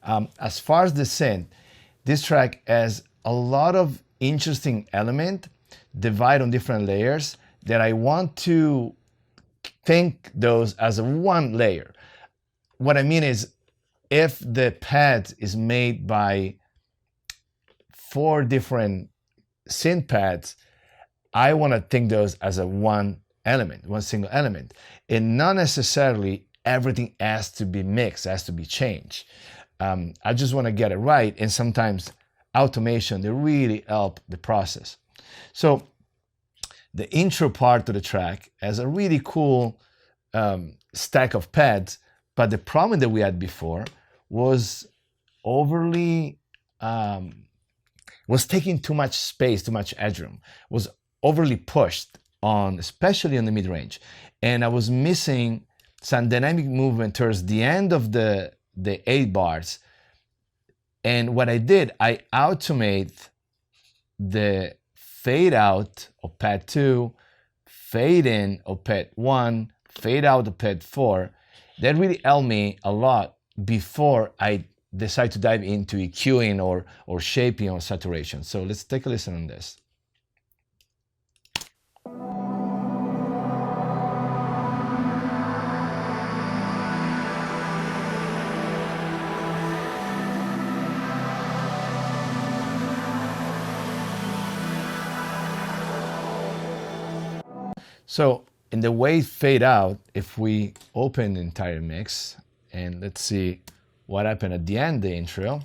As far as the synth, this track has a lot of interesting element divided on different layers that I want to think those as a one layer. What I mean is, if the pad is made by 4 different synth pads, I want to think those as a one single element, and not necessarily everything has to be mixed, has to be changed. I just want to get it right, and sometimes automation, they really help the process. So the intro part of the track has a really cool stack of pads, but the problem that we had before was overly, was taking too much space, too much headroom, was overly pushed on, especially on the mid-range. And I was missing some dynamic movement towards the end of the 8 bars. And what I did, I automate the fade out of pad 2, fade in of pad 1, fade out of pad 4. That really helped me a lot before I decide to dive into EQing or shaping or saturation. So let's take a listen on this. So in the way fade out, if we open the entire mix and let's see what happened at the end of the intro.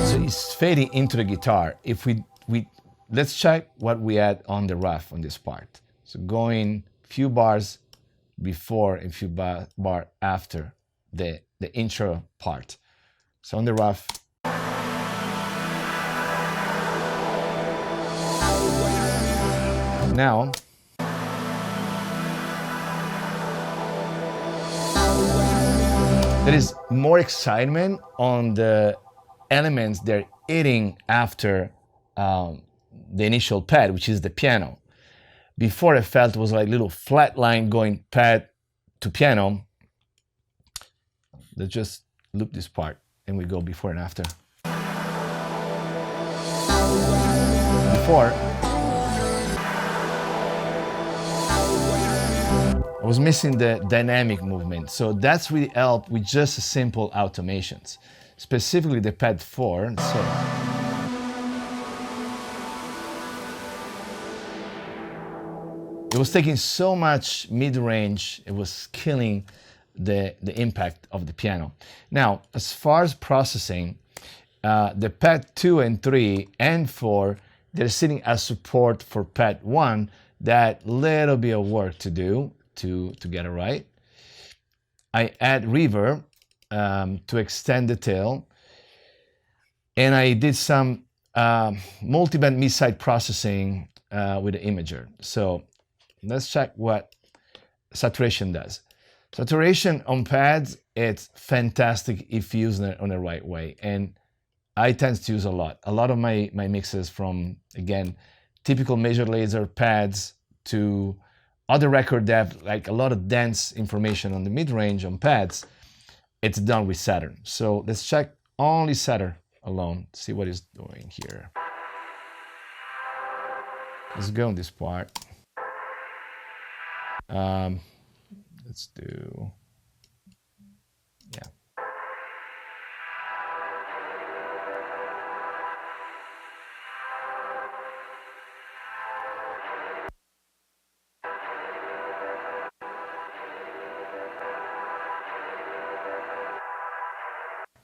So it's fading into the guitar. If we let's check what we had on the rough on this part. So going few bars before and few bar after the intro part. So on the rough. Now, there is more excitement on the elements they're hitting after the initial pad, which is the piano. Before I felt it was like a little flat line going pad to piano. Let's just loop this part and we go before and after. Before, I was missing the dynamic movement, so that's really helped with just simple automations, specifically the pad 4. So it was taking so much mid-range, it was killing the impact of the piano. Now, as far as processing, the pad 2 and 3 and 4, they're sitting as support for pad 1. That little bit of work to do to get it right. I add reverb to extend the tail, and I did some multi-band mid-side processing with the imager. So let's check what saturation does. Saturation on pads, it's fantastic if used on the right way, and I tend to use a lot of my mixes, from again typical major laser pads to other record that have like a lot of dense information on the mid-range on pads. It's done with Saturn. So let's check only Saturn alone, see what it's doing here. Let's go on this part. Let's do, yeah.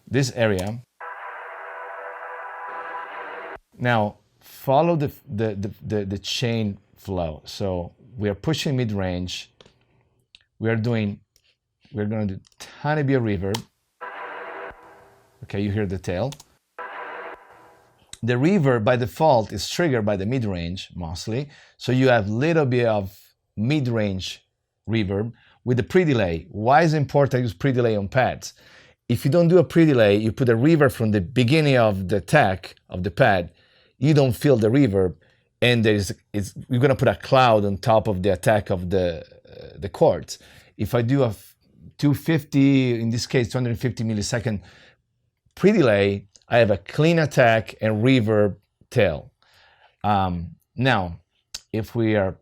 This area. Now follow the chain flow. So we are pushing mid-range. We're going to do tiny bit of reverb. Okay, you hear the tail. The reverb by default is triggered by the mid-range mostly. So you have little bit of mid-range reverb with the pre-delay. Why is it important to use pre-delay on pads? If you don't do a pre-delay, you put a reverb from the beginning of the attack of the pad, you don't feel the reverb, and you're gonna put a cloud on top of the attack of the the chords. If I do a 250, in this case 250 millisecond pre-delay, I have a clean attack and reverb tail. Now, if we are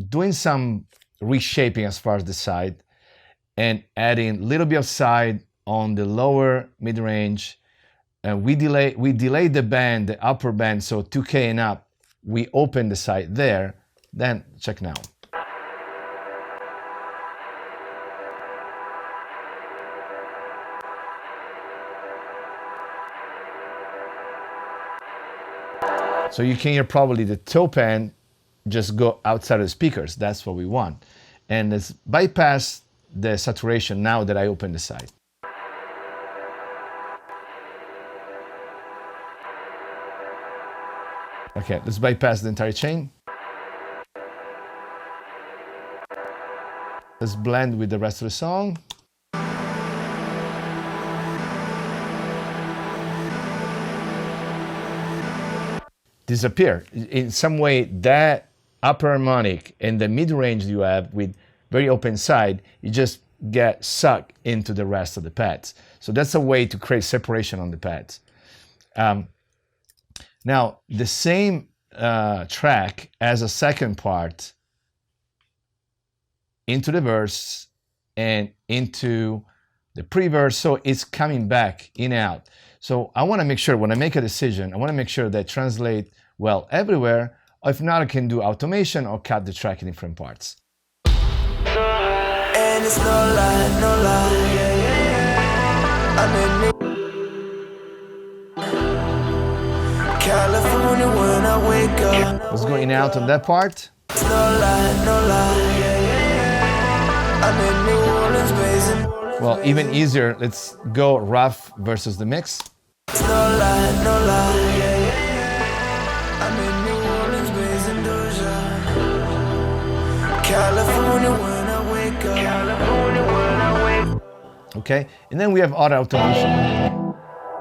doing some reshaping as far as the side and adding a little bit of side on the lower mid-range, and we delay the band, the upper band, so 2K and up, we open the side there, then check now. So you can hear probably the top end just go outside of the speakers. That's what we want. And let's bypass the saturation now that I open the side. Okay, let's bypass the entire chain. Let's blend with the rest of the song. Disappear. In some way, that upper harmonic and the mid-range you have with very open side, you just get sucked into the rest of the pads. So that's a way to create separation on the pads. Now, the same track as a second part into the verse and into the pre-verse, so it's coming back in and out. So I want to make sure when I make a decision, I want to make sure that I translate well everywhere. Or if not, I can do automation or cut the track in different parts. And it's no lie, no lie. I'm in California when I wake up. What's going out on that part? It's no lie, no lie. I'm in New Orleans, basin. Well, even easier, let's go rough versus the mix. It's no lie, no lie. I'm in New Orleans, basin, Doja. California when I wake up. California when I wake up. Okay, and then we have auto automation.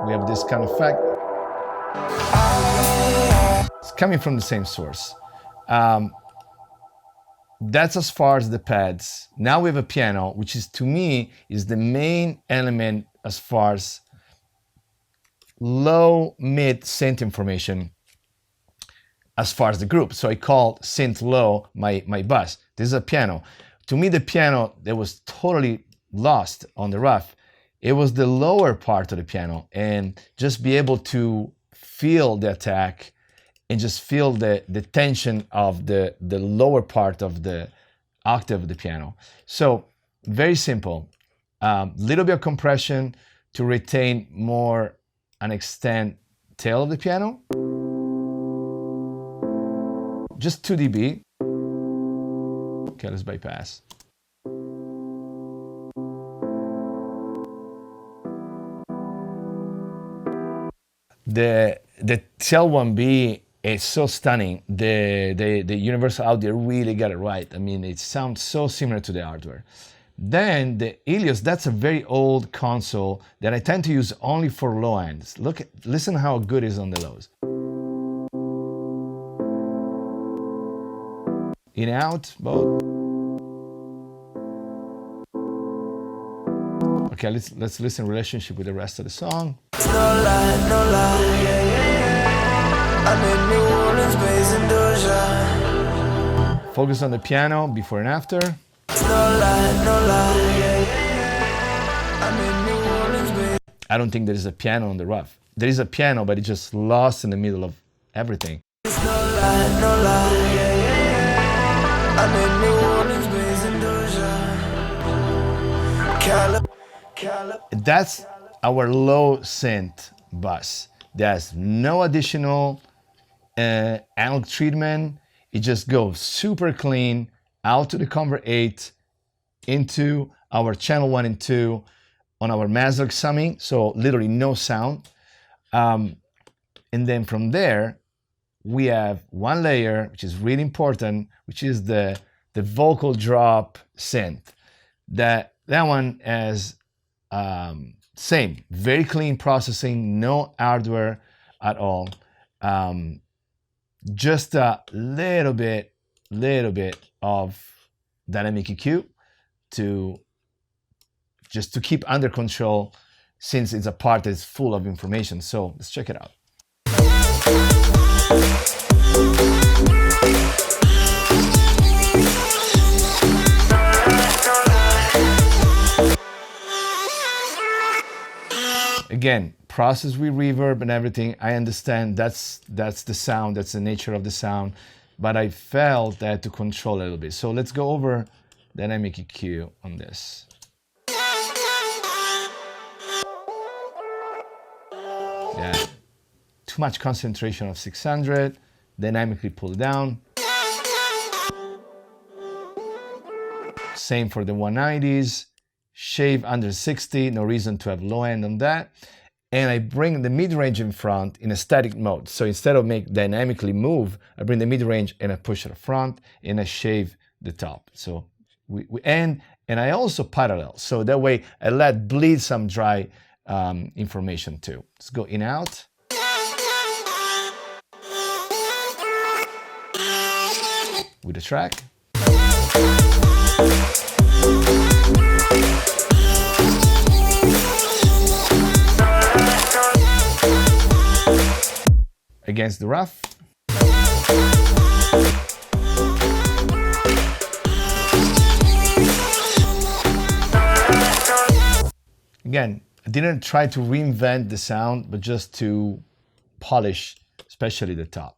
We have this kind of effect. It's coming from the same source. That's as far as the pads. Now we have a piano, which is, to me, is the main element as far as low, mid synth information as far as the group. So I called synth low my bus. This is a piano. To me, the piano that was totally lost on the rough, it was the lower part of the piano, and just be able to feel the attack and just feel the tension of the lower part of the octave of the piano. So very simple. Little bit of compression to retain more and extend tail of the piano. Just 2 dB. Okay, let's bypass. The tail 1B is so stunning. The Universal Audio really got it right. I mean, it sounds so similar to the hardware. Then the Helios, that's a very old console that I tend to use only for low ends. Listen how good it is on the lows. In and out, both. Okay, let's listen relationship with the rest of the song. No lie, no lie. I'm in New Orleans, basin, Doja. Focus on the piano before and after. No lie, no lie. I'm in New Orleans, basin. I don't think there is a piano on the rough. There is a piano, but it's just lost in the middle of everything. No lie, no lie. I'm in New Orleans, basin, Doja. That's our low synth bus. There's no additional analog treatment. It just goes super clean out to the convert 8 into our channel 1 and 2 on our master summing, so literally no sound. And then from there, we have one layer, which is really important, which is the vocal drop synth. That one has same, very clean processing, no hardware at all. Just a little bit of dynamic EQ to just to keep under control, since it's a part that's full of information. So let's check it out. Again, process with reverb and everything. I understand that's the sound, that's the nature of the sound, but I felt that to control a little bit. So let's go over dynamic EQ on this. Yeah, too much concentration of 600, dynamically pull it down. Same for the 190s, shave under 60, no reason to have low end on that. And I bring the mid-range in front in a static mode. So instead of make dynamically move, I bring the mid-range and I push it up front and I shave the top. So we end, and I also parallel. So that way I let bleed some dry information too. Let's go in out. With the track. Against the rough. Again, I didn't try to reinvent the sound, but just to polish, especially the top.